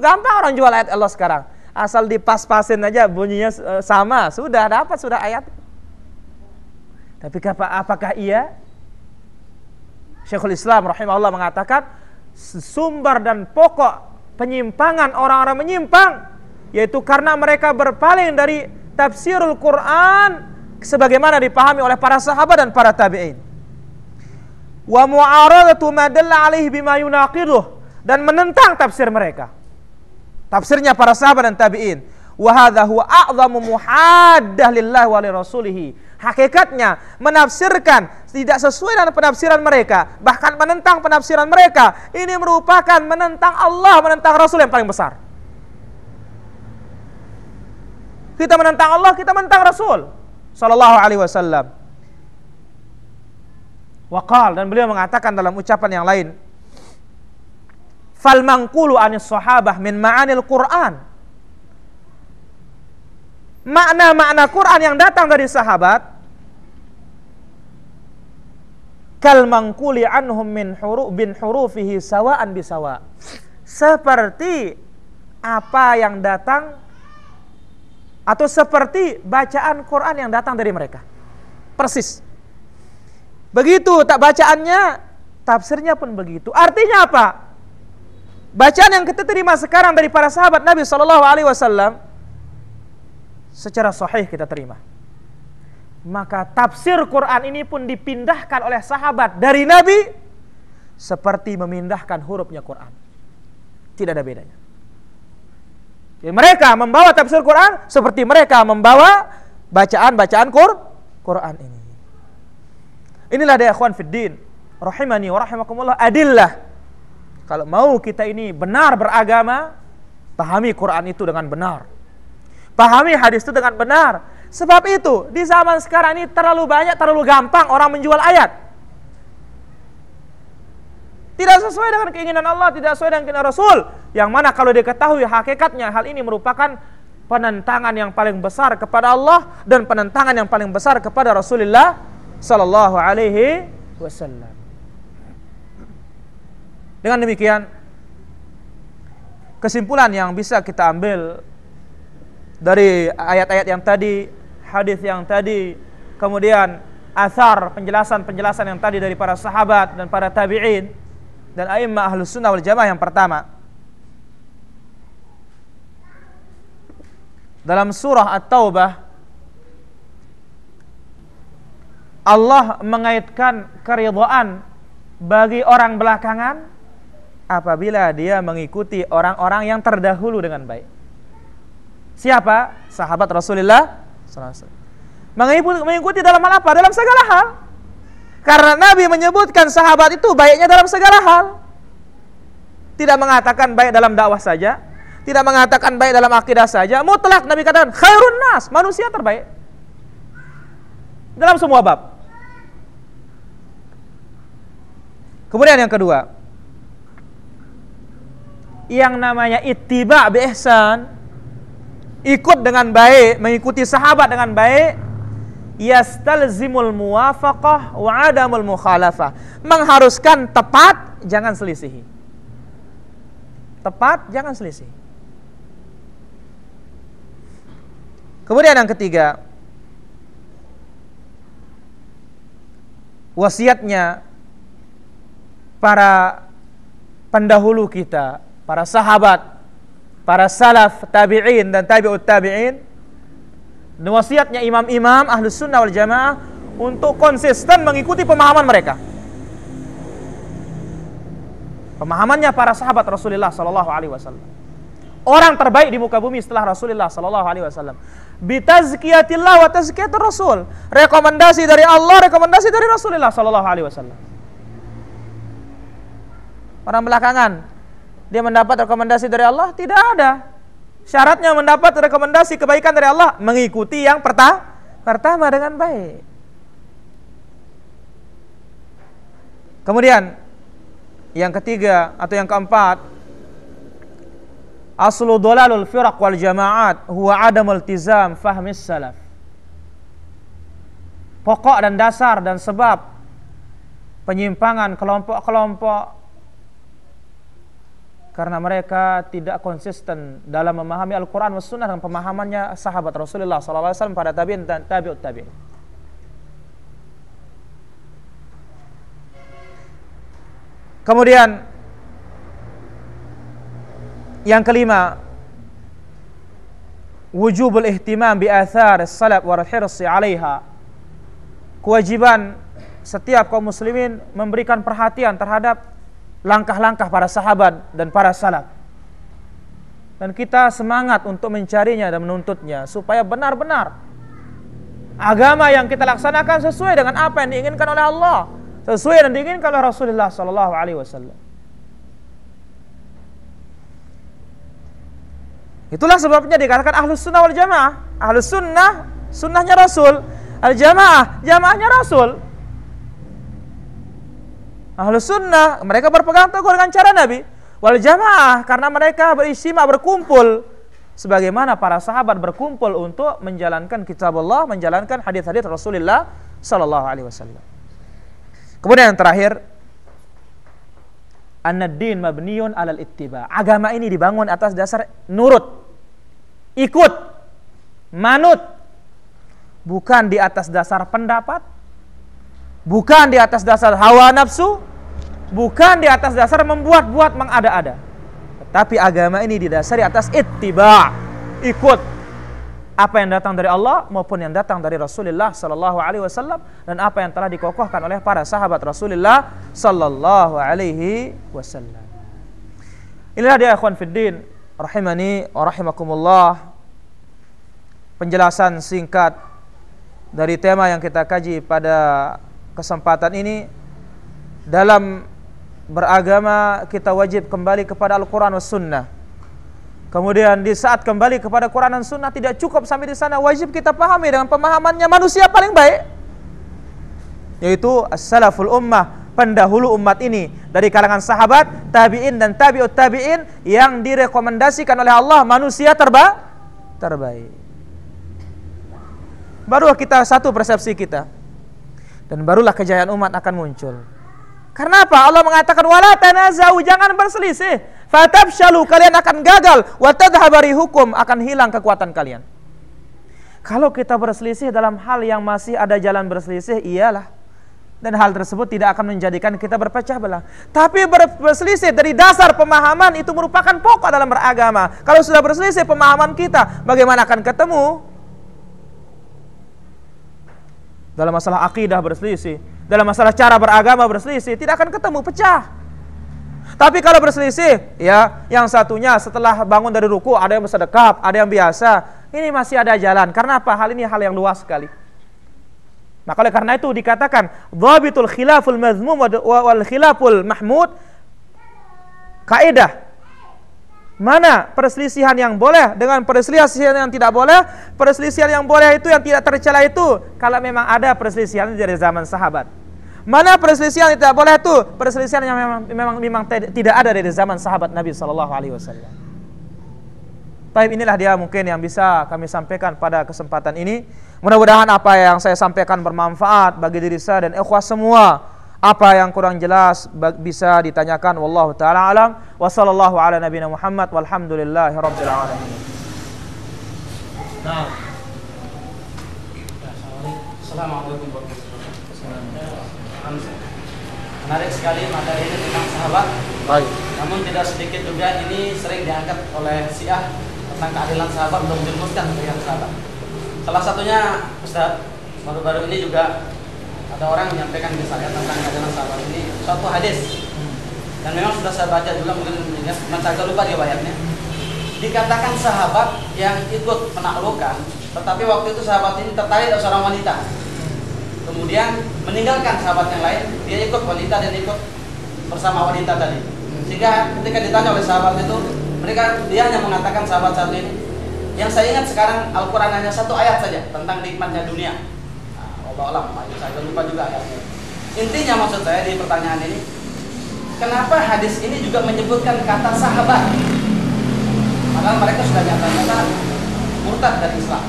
Gampang orang jual ayat Allah sekarang. Asal dipas-pasin aja bunyinya sama, sudah dapat sudah ayat. Tapi apakah iya? Syekhul Islam rahimahullah mengatakan sumber dan pokok penyimpangan orang-orang menyimpang yaitu karena mereka berpaling dari tafsirul Quran sebagaimana dipahami oleh para sahabat dan para tabi'in. Wa mu'aradatu ma dalla alaihi bima yunaqiduh, dan menentang tafsir mereka. Tafsirnya para sahabat dan tabi'in. Wa hadza huwa a'zamu muhaddah lillahi wa li rasulih. Hakikatnya menafsirkan tidak sesuai dengan penafsiran mereka, bahkan menentang penafsiran mereka, ini merupakan menentang Allah, menentang Rasul yang paling besar. Kita menentang Allah, kita menentang Rasul sallallahu alaihi wasallam. Waqal, dan beliau mengatakan dalam ucapan yang lain, fal manqulu anis sahabah min ma'anil Qur'an. Makna-makna Quran yang datang dari sahabat kal manquli anhum min hurufihi sawa'an bisawa. Seperti apa yang datang atau seperti bacaan Quran yang datang dari mereka. Persis. Begitu tak bacaannya, tafsirnya pun begitu. Artinya apa? Bacaan yang kita terima sekarang dari para sahabat Nabi SAW secara sahih kita terima. Maka tafsir Quran ini pun dipindahkan oleh sahabat dari Nabi seperti memindahkan hurufnya Quran. Tidak ada bedanya. Jadi mereka membawa tafsir Quran seperti mereka membawa bacaan-bacaan Quran ini. Inilah dia ikhwan fiddin rahimani wa rahimakumullah adillah. Kalau mau kita ini benar beragama, pahami Quran itu dengan benar, pahami hadis itu dengan benar. Sebab itu di zaman sekarang ini terlalu banyak, terlalu gampang orang menjual ayat. Tidak sesuai dengan keinginan Allah, tidak sesuai dengan keinginan Rasul. Yang mana kalau diketahui hakikatnya hal ini merupakan penentangan yang paling besar kepada Allah dan penentangan yang paling besar kepada Rasulullah sallallahu alaihi wasallam. Dengan demikian, kesimpulan yang bisa kita ambil dari ayat-ayat yang tadi, hadis yang tadi, kemudian athar, penjelasan-penjelasan yang tadi dari para sahabat dan para tabi'in dan a'immah ahlus sunnah wal jamaah, yang pertama, dalam surah At-Taubah Allah mengaitkan keridhaan bagi orang belakangan apabila dia mengikuti orang-orang yang terdahulu dengan baik. Siapa? Sahabat Rasulullah SAW. Mengikuti dalam hal apa? Dalam segala hal. Karena Nabi menyebutkan sahabat itu baiknya dalam segala hal. Tidak mengatakan baik dalam dakwah saja, tidak mengatakan baik dalam akidah saja. Mutlak Nabi katakan khairun nas, manusia terbaik dalam semua bab. Kemudian yang kedua, yang namanya ittiba' bi ihsan, ikut dengan baik, mengikuti sahabat dengan baik, yastalzimul muwafaqah wa adamul mukhalafah, mengharuskan tepat, jangan selisihi. Tepat, jangan selisih. Kemudian yang ketiga, wasiatnya para pendahulu kita, para sahabat, para salaf, tabi'in dan tabi'ut tabi'in, dan wasiatnya imam-imam ahlus sunnah wal jamaah untuk konsisten mengikuti pemahaman mereka. Pemahamannya para sahabat Rasulullah sallallahu alaihi wasallam. Orang terbaik di muka bumi setelah Rasulullah sallallahu alaihi wasallam. Bitazkiyatillah wa tazkiyatur Rasul. Rekomendasi dari Allah, rekomendasi dari Rasulullah sallallahu alaihi wasallam. Orang belakangan dia mendapat rekomendasi dari Allah? Tidak ada. Syaratnya mendapat rekomendasi kebaikan dari Allah, mengikuti yang pertama dengan baik. Kemudian yang ketiga atau yang keempat, aslu dhalalul firaq wal jama'at huwa adamul iltizam fahmis salaf. Pokok dan dasar dan sebab penyimpangan kelompok-kelompok karena mereka tidak konsisten dalam memahami Al-Quran was sunnah dengan pemahamannya sahabat Rasulullah SAW pada tabi'in dan tabi'ut tabi'in. Kemudian yang kelima, wujubul ihtimam bi athar as-salaf wal hirsi 'alaiha. Kewajiban setiap kaum muslimin memberikan perhatian terhadap langkah-langkah para sahabat dan para salaf. Dan kita semangat untuk mencarinya dan menuntutnya supaya benar-benar agama yang kita laksanakan sesuai dengan apa yang diinginkan oleh Allah, sesuai yang diinginkan oleh Rasulullah sallallahu alaihi wasallam. Itulah sebabnya dikatakan ahlus sunnah wal jamaah. Ahlus sunnah, sunnahnya Rasul. Al jamaah, jamaahnya Rasul. Ahlus sunnah, mereka berpegang teguh dengan cara Nabi. Wal jamaah, karena mereka beristima, berkumpul sebagaimana para sahabat berkumpul untuk menjalankan kitab Allah, menjalankan hadis-hadis Rasulullah sallallahu alaihi wasallam. Kemudian yang terakhir, an-din mabniun 'alal ittiba. Agama ini dibangun atas dasar nurut, ikut, manut, bukan di atas dasar pendapat, bukan di atas dasar hawa nafsu, bukan di atas dasar membuat-buat, mengada-ada. Tetapi agama ini didasari atas ittiba, ikut apa yang datang dari Allah maupun yang datang dari Rasulullah sallallahu alaihi wasallam dan apa yang telah dikokohkan oleh para sahabat Rasulullah sallallahu alaihi wasallam. Inilah dia ikhwan fiddin rahimani wa rahimakumullah, penjelasan singkat dari tema yang kita kaji pada kesempatan ini. Dalam beragama kita wajib kembali kepada Al-Quran was sunnah. Kemudian di saat kembali kepada Quran dan sunnah tidak cukup sampai di sana, wajib kita pahami dengan pemahamannya manusia paling baik, yaitu as-salaful ummah, pendahulu umat ini dari kalangan sahabat, tabi'in dan tabi'ut tabi'in yang direkomendasikan oleh Allah manusia terbaik. Barulah kita satu persepsi kita, dan barulah kejayaan umat akan muncul. Karena apa? Allah mengatakan wala tanazau, jangan berselisih, fatabshalu, kalian akan gagal, wa tadhhabari hukum, akan hilang kekuatan kalian. Kalau kita berselisih dalam hal yang masih ada jalan berselisih, iyalah, dan hal tersebut tidak akan menjadikan kita berpecah belah. Tapi berselisih dari dasar pemahaman itu merupakan pokok dalam beragama. Kalau sudah berselisih pemahaman kita, bagaimana akan ketemu? Dalam masalah akidah berselisih, dalam masalah cara beragama berselisih, tidak akan ketemu, pecah. Tapi kalau berselisih, ya, yang satunya setelah bangun dari ruku ada yang bersedekap, ada yang biasa, ini masih ada jalan. Karena apa? Hal ini hal yang luas sekali. Maka oleh karena itu dikatakan dhabitul khilaful mazmum wal khilaful mahmud, kaidah mana perselisihan yang boleh dengan perselisihan yang tidak boleh. Perselisihan yang boleh itu, yang tidak tercela itu kalau memang ada perselisihan dari zaman sahabat. Mana perselisihan yang tidak boleh itu perselisihan yang memang tidak ada dari zaman sahabat Nabi sallallahu alaihi wasallam. Baik, inilah dia mungkin yang bisa kami sampaikan pada kesempatan ini. Mudah-mudahan apa yang saya sampaikan bermanfaat bagi diri saya dan ikhwah semua. Apa yang kurang jelas bisa ditanyakan, wallahu taala alam. Wa sallallahu ala nabiyina Muhammad walhamdulillahi rabbil alamin. Nah. Assalamualaikum warahmatullahi wabarakatuh. Menarik sekali materi ini tentang sahabat. Baik. Namun tidak sedikit juga ini sering diangkat oleh Syiah tentang keadilan sahabat untuk menjerumuskan keadilan sahabat. Salah satunya Ustaz, baru-baru ini juga ada orang menyampaikan ke saya tentang keadilan sahabat ini suatu hadis. Dan memang sudah saya baca juga, mungkin agak lupa riwayatnya. Dikatakan sahabat yang ikut menaklukkan, tetapi waktu itu sahabat ini tertarik dengan seorang wanita. Kemudian meninggalkan sahabat yang lain, dia ikut wanita dan ikut bersama wanita tadi. Sehingga ketika ditanya oleh sahabat itu, dia hanya mengatakan sahabat satu ini, yang saya ingat sekarang Al-Quran hanya satu ayat saja tentang nikmatnya dunia. Allah alam, saya lupa juga ayatnya. Intinya maksud saya di pertanyaan ini, kenapa hadis ini juga menyebutkan kata sahabat? Padahal mereka sudah nyata-nyata murtad dari Islam.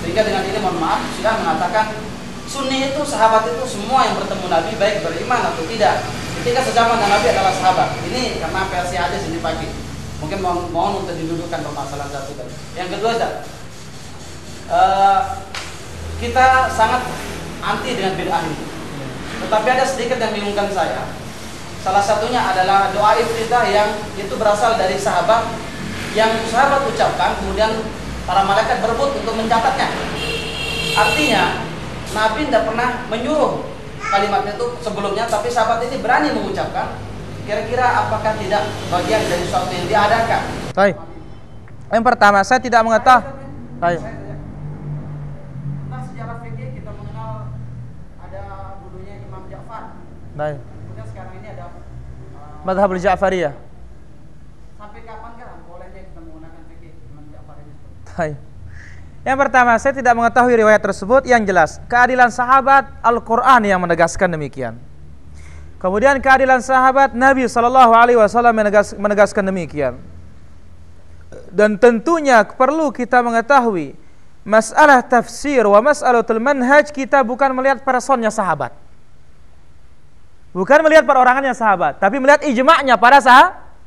Sehingga dengan ini mohon maaf, Syiah mengatakan Sunni itu, sahabat itu semua yang bertemu Nabi baik beriman atau tidak. ketika sejaman dengan Nabi adalah sahabat. Ini karena versi hadis yang dipakai. Mungkin mohon untuk didudukkan permasalahan satu tadi. Yang kedua, Ustaz, kita sangat anti dengan bid'ah ini. Tetapi ada sedikit yang bingungkan saya. Salah satunya adalah doa iftitah yang itu berasal dari sahabat, yang sahabat ucapkan, kemudian para malaikat berebut untuk mencatatnya. Artinya Nabi tidak pernah menyuruh kalimat itu sebelumnya, tapi sahabat ini berani mengucapkan. Kira-kira apakah tidak bagian dari sesuatu yang diadakan? Baik. Yang pertama, saya tidak mengetahui. Baik. Tentang sejarah fikih kita mengenal ada dulunya Imam Ja'far. Baik. Kemudian sekarang ini ada Madhab al-Ja'fariyah. sampai kapan kan bolehnya kita menggunakan fikih Imam Ja'far ini? Baik. Yang pertama, saya tidak mengetahui riwayat tersebut. Yang jelas, keadilan sahabat Al-Quran yang menegaskan demikian. Kemudian keadilan sahabat Nabi SAW menegaskan demikian. Dan tentunya perlu kita mengetahui masalah tafsir wa mas'alatul manhaj, kita bukan melihat personnya sahabat, bukan melihat perorangannya sahabat, tapi melihat ijma'nya para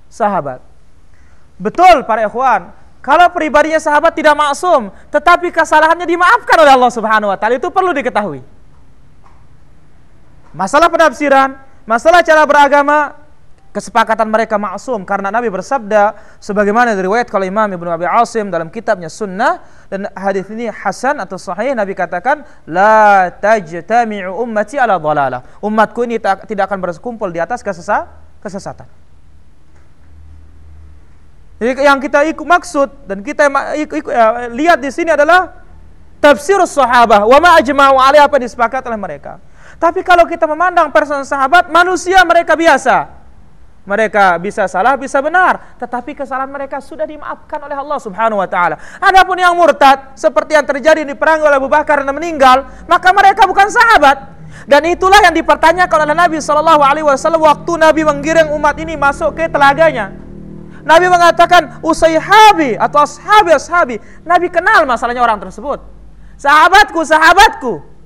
sahabat. Betul para ikhwan, kalau pribadinya sahabat tidak maksum, tetapi kesalahannya dimaafkan oleh Allah Subhanahu wa taala, itu perlu diketahui. Masalah penafsiran, masalah cara beragama, kesepakatan mereka maksum karena Nabi bersabda sebagaimana diriwayatkan oleh Imam Ibnu Abi Asim dalam kitabnya Sunnah, dan hadis ini hasan atau sahih. Nabi katakan, la tajtami'u ummati ala dhalalah. Umatku ini tidak akan berkumpul di atas kesesatan. Jadi yang kita maksud dan kita lihat di sini adalah tafsir sahabah wa ma ajma'u alaihi, apa disepakati oleh mereka. Tapi kalau kita memandang person sahabat, manusia mereka biasa. Mereka bisa salah, bisa benar, tetapi kesalahan mereka sudah dimaafkan oleh Allah Subhanahu wa taala. Adapun yang murtad seperti yang terjadi di perang oleh Abu Bakar dan meninggal, maka mereka bukan sahabat. Dan itulah yang dipertanyakan oleh Nabi SAW waktu Nabi menggiring umat ini masuk ke telaganya. Nabi mengatakan usayhabi atau ashabi. Nabi kenal masalahnya orang tersebut. Sahabatku.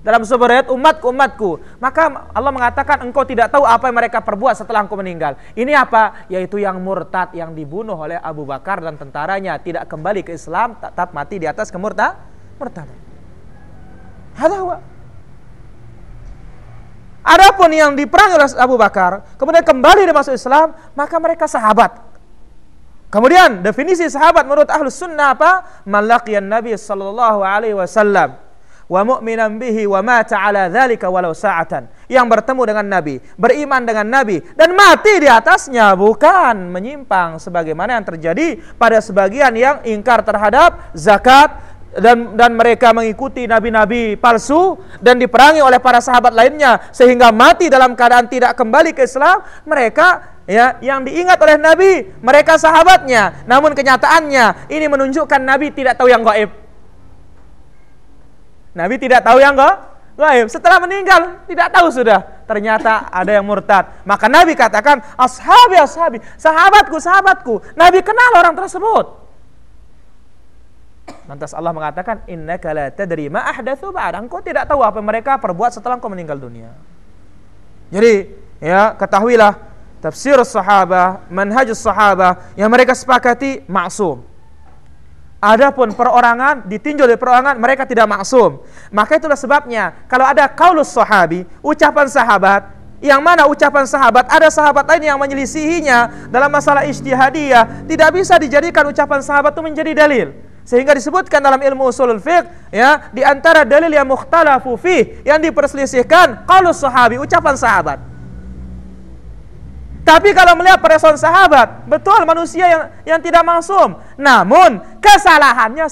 Dalam sebuah riwayat umatku. Maka Allah mengatakan engkau tidak tahu apa yang mereka perbuat setelah engkau meninggal. Ini apa? Yaitu yang murtad, yang dibunuh oleh Abu Bakar dan tentaranya, tidak kembali ke Islam, tetap mati di atas murtadan. Adapun yang diperangi oleh Abu Bakar kemudian kembali dia masuk Islam, maka mereka sahabat. Kemudian definisi sahabat menurut Ahlus Sunnah apa? Man laqiyan Nabi sallallahu alaihi wasallam wa mu'minan bihi wa mata ala dzalika walau sa'atan, yang bertemu dengan Nabi, beriman dengan Nabi dan mati di atasnya, bukan menyimpang sebagaimana yang terjadi pada sebagian yang ingkar terhadap zakat dan mereka mengikuti nabi-nabi palsu dan diperangi oleh para sahabat lainnya sehingga mati dalam keadaan tidak kembali ke Islam. Mereka yang diingat oleh Nabi, mereka sahabatnya, namun kenyataannya ini menunjukkan Nabi tidak tahu yang gaib. Nabi tidak tahu yang gaib. Setelah meninggal tidak tahu sudah. Ternyata ada yang murtad. Maka Nabi katakan ashabi, sahabatku. Nabi kenal orang tersebut. Lantas Allah mengatakan innaka la tadri ma ahdatsu ba'da. Engkau tidak tahu apa mereka perbuat setelah engkau meninggal dunia. Jadi ketahuilah tafsir sahabah, manhajus sahabah yang mereka sepakati maksum. Adapun perorangan, ditinjau dari perorangan, mereka tidak maksum. Maka itulah sebabnya kalau ada qaulus sahabi, ucapan sahabat, yang mana ucapan sahabat ada sahabat lain yang menyelisihinya dalam masalah ijtihadiyah, tidak bisa dijadikan ucapan sahabat itu menjadi dalil. Sehingga disebutkan dalam ilmu usulul fiqh, di antara dalil yang mukhtalafu fih, yang diperselisihkan qaulus sahabi, ucapan sahabat. Tapi kalau melihat person sahabat, betul manusia yang tidak maksum, namun kesalahannya